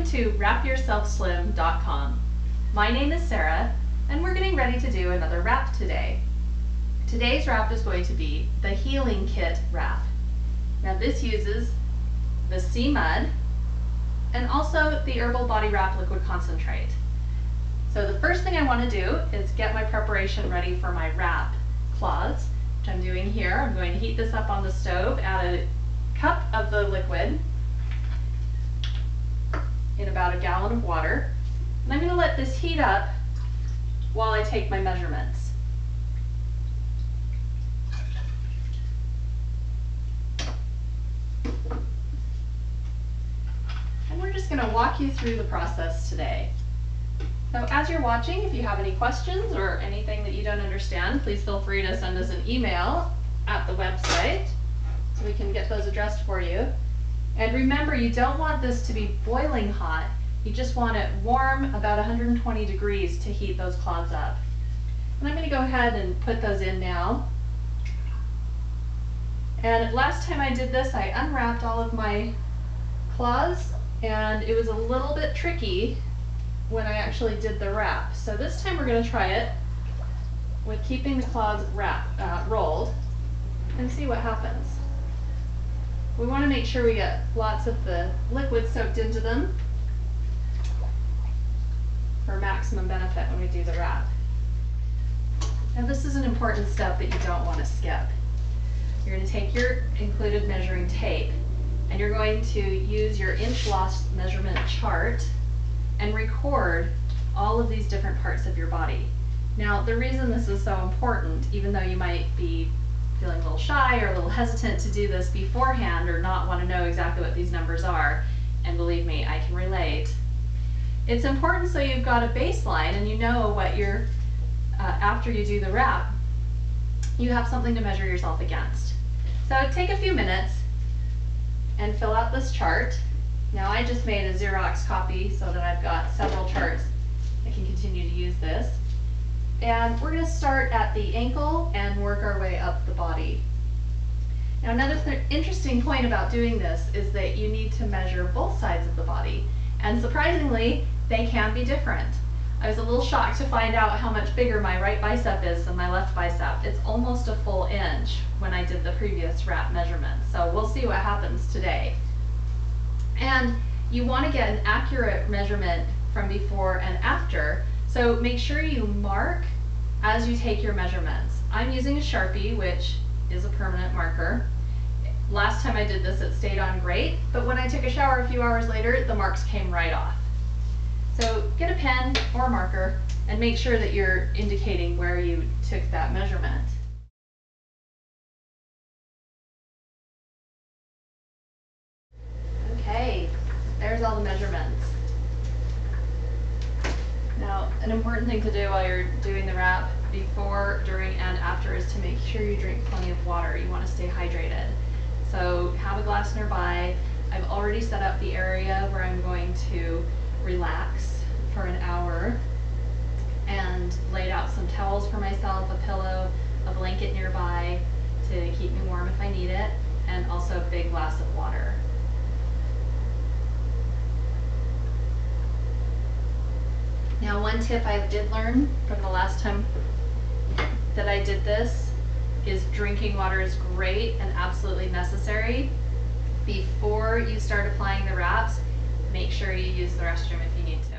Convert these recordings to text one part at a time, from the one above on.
Welcome to wrapyourselfslim.com. My name is Sara, and we're getting ready to do another wrap today. Today's wrap is going to be the Healing Kit wrap. Now this uses the sea mud and also the herbal BodyWrap liquid concentrate. So the first thing I want to do is get my preparation ready for my wrap cloths, which I'm doing here. I'm going to heat this up on the stove, add a cup of the liquid in about a gallon of water, and I'm going to let this heat up while I take my measurements. And we're just going to walk you through the process today. So as you're watching, if you have any questions or anything that you don't understand, please feel free to send us an email at the website so we can get those addressed for you. And remember, you don't want this to be boiling hot. You just want it warm, about 120 degrees to heat those cloths up. And I'm going to go ahead and put those in now. And last time I did this, I unwrapped all of my cloths, and it was a little bit tricky when I actually did the wrap. So this time we're going to try it with keeping the cloths rolled and see what happens. We want to make sure we get lots of the liquid soaked into them for maximum benefit when we do the wrap. Now this is an important step that you don't want to skip. You're going to take your included measuring tape and you're going to use your inch loss measurement chart and record all of these different parts of your body. Now the reason this is so important, even though you might be feeling a little shy or a little hesitant to do this beforehand or not want to know exactly what these numbers are, and believe me, I can relate. It's important so you've got a baseline and you know what you're, after you do the wrap, you have something to measure yourself against. So take a few minutes and fill out this chart. Now I just made a Xerox copy so that I've got several charts. I can continue to use this. And we're going to start at the ankle and work our way up the body. Now another interesting point about doing this is that you need to measure both sides of the body. And surprisingly, they can be different. I was a little shocked to find out how much bigger my right bicep is than my left bicep. It's almost a full inch when I did the previous wrap measurement. So we'll see what happens today. And you want to get an accurate measurement from before and after. So make sure you mark as you take your measurements. I'm using a Sharpie, which is a permanent marker. Last time I did this, it stayed on great, but when I took a shower a few hours later, the marks came right off. So get a pen or a marker and make sure that you're indicating where you took that measurement. Okay, there's all the measurements. Now, an important thing to do while you're doing the wrap, before, during, and after, is to make sure you drink plenty of water. You want to stay hydrated. So have a glass nearby. I've already set up the area where I'm going to relax for an hour and laid out some towels for myself, a pillow, a blanket nearby to keep me warm if I need it, and also a big glass of water. Now one tip I did learn from the last time that I did this is drinking water is great and absolutely necessary. Before you start applying the wraps, make sure you use the restroom if you need to.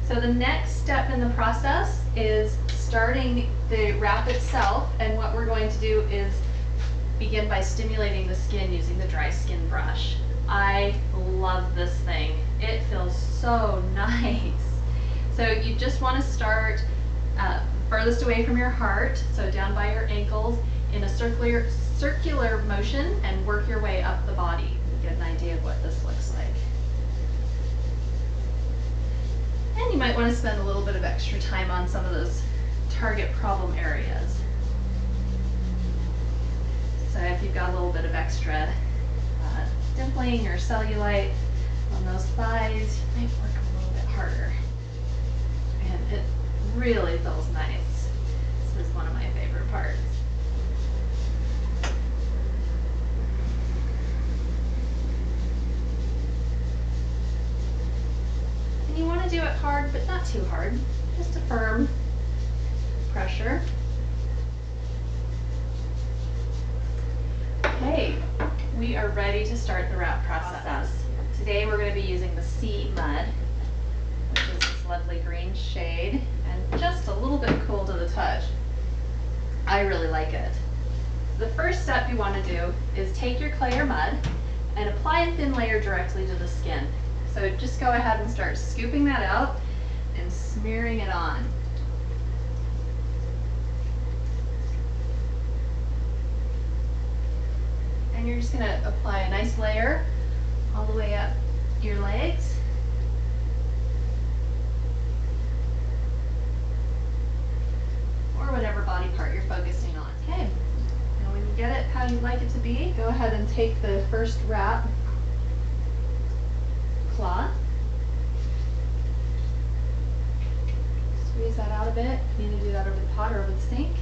So the next step in the process is starting the wrap itself, and what we're going to do is begin by stimulating the skin using the dry skin brush. I love this thing. It feels so nice. So you just want to start furthest away from your heart, so down by your ankles, in a circular motion, and work your way up the body. You get an idea of what this looks like. And you might want to spend a little bit of extra time on some of those target problem areas. So if you've got a little bit of extra dimpling or cellulite on those thighs, you might work a little bit harder. And it really feels nice. This is one of my favorite parts. to do it hard, but not too hard. Just a firm pressure. Okay, we are ready to start the wrap process. Today we're going to be using the sea mud, which is this lovely green shade and just a little bit cool to the touch. I really like it. The first step you want to do is take your clay or mud and apply a thin layer directly to the skin. So just go ahead and start scooping that out and smearing it on. And you're just going to apply a nice layer all the way up your legs. Or whatever body part you're focusing on. Okay, now when you get it how you like it to be, go ahead and take the first wrap cloth. Squeeze that out a bit. You need to do that over the pot or over the sink.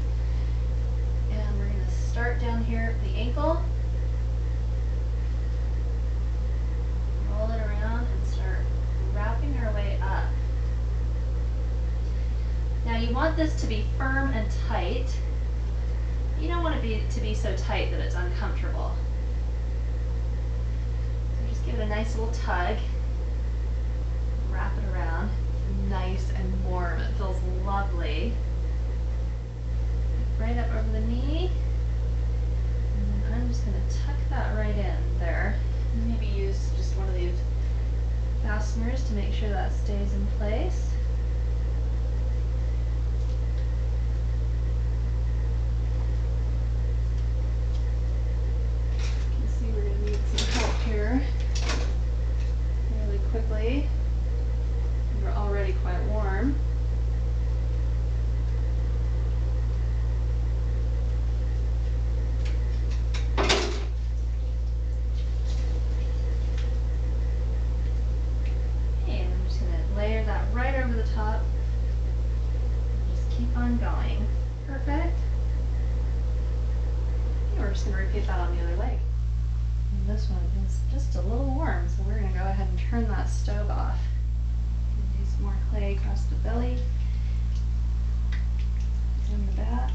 And we're going to start down here at the ankle. Roll it around and start wrapping our way up. Now you want this to be firm and tight. You don't want it to be so tight that it's uncomfortable. So just give it a nice little tug. Wrap it around. Nice and warm. It feels lovely. Right up over the knee. And I'm just going to tuck that right in there. Maybe use just one of these fasteners to make sure that stays in place. You can see we're going to need some help here really quickly. We're already quite warm. Layer that right over the top. Just keep on going. Perfect. Okay, we're just going to repeat that on the other leg. And this one is just a little warm, so we're going to go ahead and turn that stove off. Do some more clay across the belly and the back.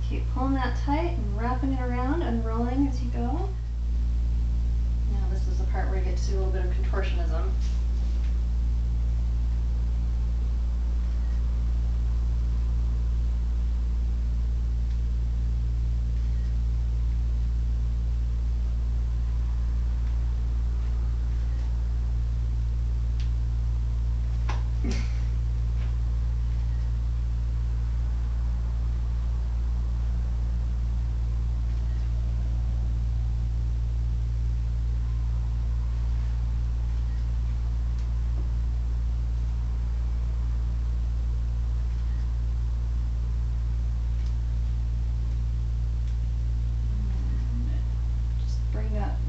Keep pulling that tight and wrapping it around, unrolling as you go. Now this is the part where you get to do a little bit of contortionism.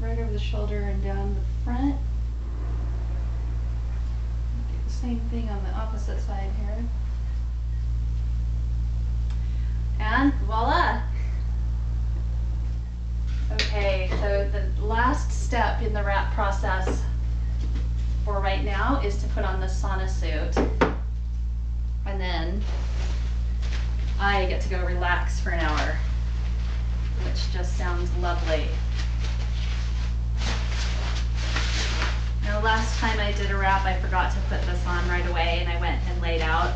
Right over the shoulder and down the front. Do the same thing on the opposite side here. And voila! Okay, so the last step in the wrap process for right now is to put on the sauna suit. And then I get to go relax for an hour, which just sounds lovely. Now the last time I did a wrap, I forgot to put this on right away, and I went and laid out,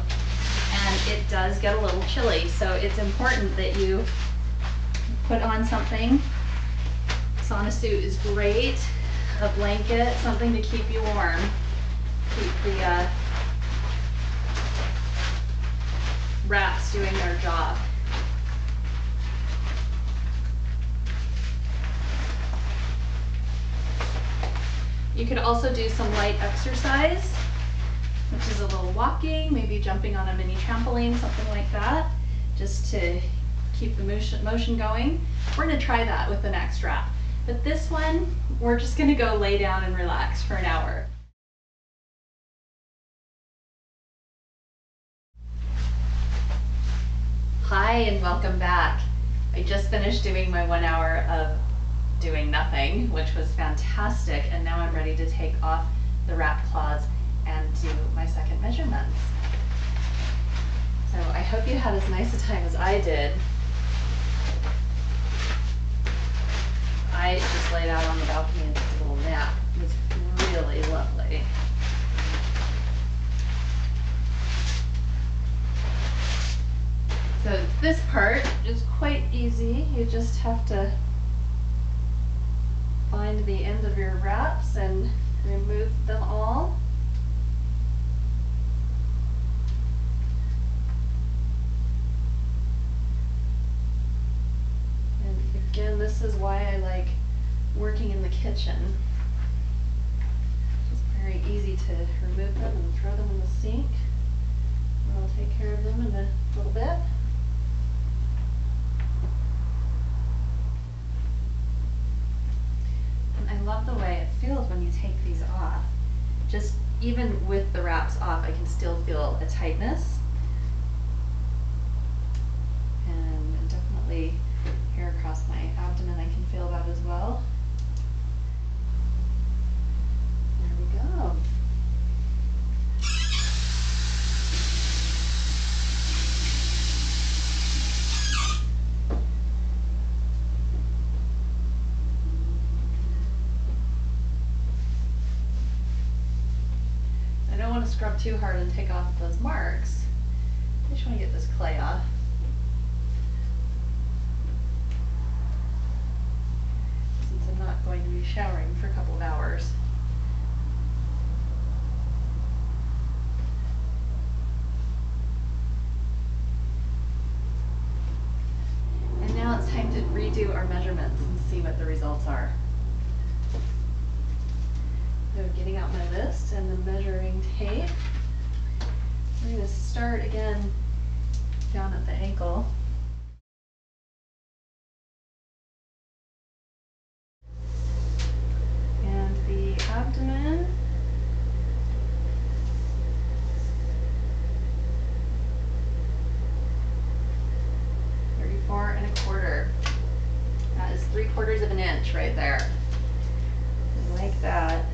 and it does get a little chilly, so it's important that you put on something. Sauna suit is great, a blanket, something to keep you warm, keep the wraps doing their job. You could also do some light exercise, which is a little walking, maybe jumping on a mini trampoline, something like that, just to keep the motion going. We're gonna try that with the next wrap. But this one, we're just gonna go lay down and relax for an hour. Hi, and welcome back. I just finished doing my 1 hour of doing nothing, which was fantastic, and now I'm ready to take off the wrap cloths and do my second measurements. So I hope you had as nice a time as I did. I just laid out on the balcony and took a little nap. It was really lovely. So this part is quite easy. You just have to find the end of your wraps and remove them all. And again, this is why I like working in the kitchen. It's very easy to remove them and throw them in the sink. I'll take care of them in a little bit. I love the way it feels when you take these off. Just even with the wraps off, I can still feel a tightness. And definitely here across my abdomen, I can feel that as well. There we go. Scrub too hard and take off those marks. I just want to get this clay off. Since I'm not going to be showering for a couple of hours. And now it's time to redo our measurements and see what the results are. So getting out my list and the measuring tape. We're going to start again down at the ankle. And the abdomen. (34 1/4). That is 3/4 of an inch right there. I like that.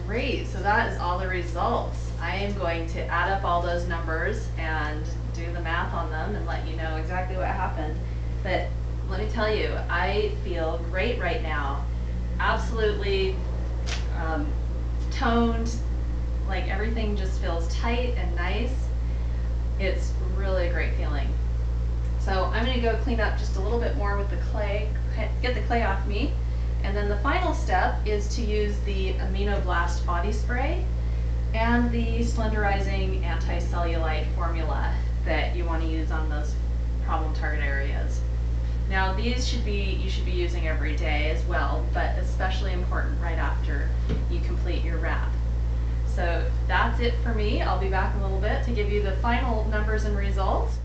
Great, so that is all the results. I am going to add up all those numbers and do the math on them and let you know exactly what happened. But let me tell you, I feel great right now. Absolutely toned, like everything just feels tight and nice. It's really a great feeling. So I'm gonna go clean up just a little bit more with the clay, get the clay off me. And then the final step is to use the Amino Blast body spray and the slenderizing anti-cellulite formula that you want to use on those problem target areas. Now these you should be using every day as well, but especially important right after you complete your wrap. So that's it for me. I'll be back in a little bit to give you the final numbers and results.